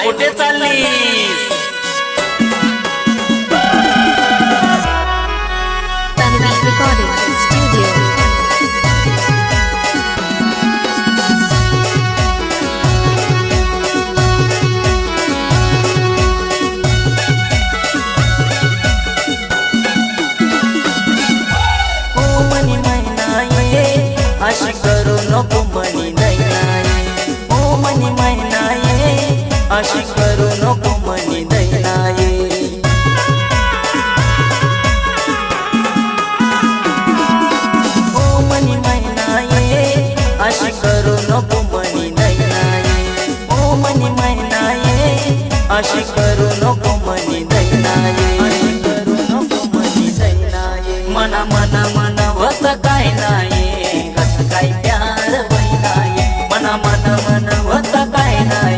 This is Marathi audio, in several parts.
कुठे चाललीस? Tanvi Recording Studio. ओ मनी मैना ये अशी करू नको मनी नैना ये. ओ मनी मैना ये अशी करू नको मनी नैना ये. ओ मनी मैना ये अशी करू नको मनी नैना ये. ओ मनी मैना ये अशी करू नको मनी नैना ये. अशी करू नको मनी नैना ये. मना मना मना होत काय नाही कस काय प्यार होईना ये. मना मना मना होत काय नाही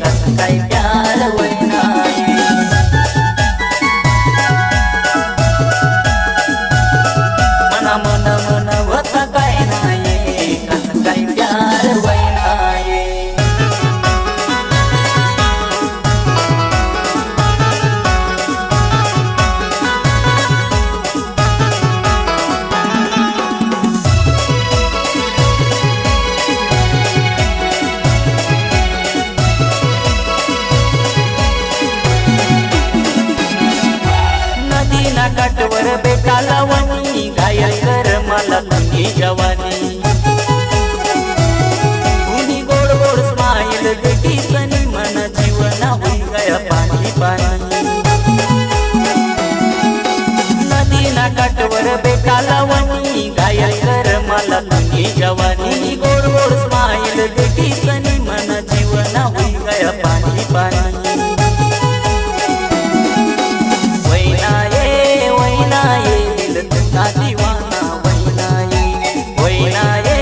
कस काय प्यार होईना ये. मना मना मना होत काय नाही कस काय प्यार होईना ये. नदीना काठवर बेटाला वनी घायल कर मला तुझी जवानी. कुणी गोड गोड स्माईल देखी सनी मन जीवना होई गया पाणी पाणी. नदीना काठवर बेटाला वनी घायल कर मला तुझी जवानी. गोड गोड स्माईल देखी सनी मन जीवना होई गया पाणी पाणी. दिल तुझा दीवाना वैना ये. वैना ये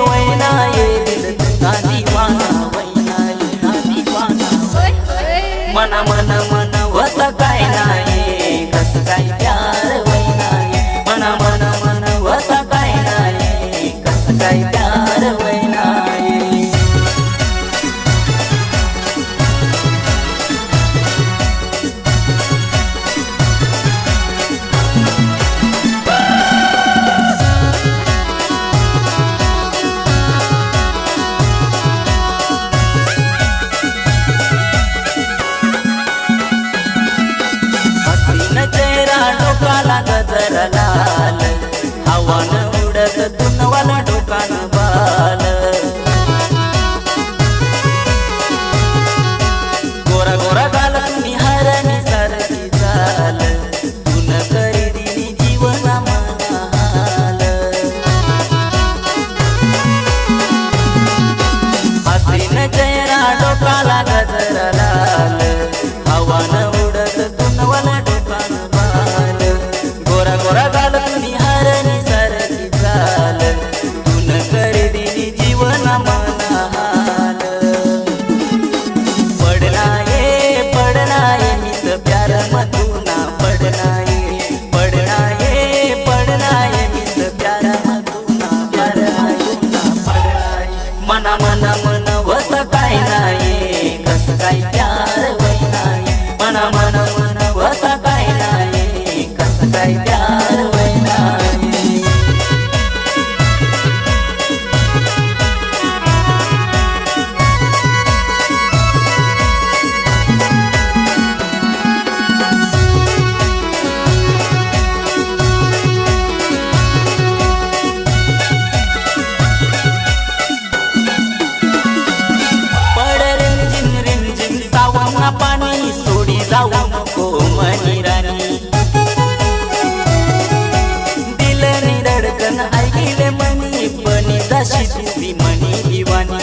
वैना ये दिल तुझा दीवाना वैना ये. दीवाना मना मना मना होत काय नाही कस काय प्यार वैना ये. मना मना मना होत काय नाही कस काय प्यार वैना ये. चेहरा डोकाला गजर लाल हवान उडत तुनवाला डोकान बाल. गोरा गोरा गाल निहारणी सारखी चाल तुन करी दिली जीवना मनाल. हसीन चेहरा डोकाला गजर लाल हवान उडत तुनवाला डोकान बाल. गोरा गोरा गाल निहारणी सारखी चाल तुन कर दिली जीवना मनाल. पडना ये मीच प्यार मधुना पडना ये मीच प्यार मधुना प्यार मधुना पडना ये. मना मना मन होत काय नाही कस काय प्यार होईना ये. मना मना मन होत काय नाही कस काय प्यार होईना ये. पड रिमझिम सावना पाणी सोडी जाऊ नको मनी राणी. दिल नि धडकन ऐकिले मनी पणी जशी तुझी मनी दिवानी.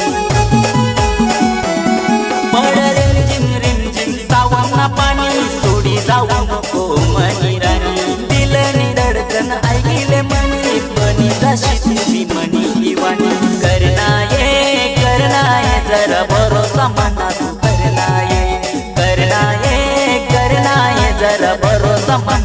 पड रिमझिम सावना पाणी सोडी जाऊ नको मनी राणी. दिल नि धडकन ऐकिले मनी पणी जशी तुझी मनी दिवानी. करना ये जरा भरोसा मनात करना ये जरा भरोसा मनात.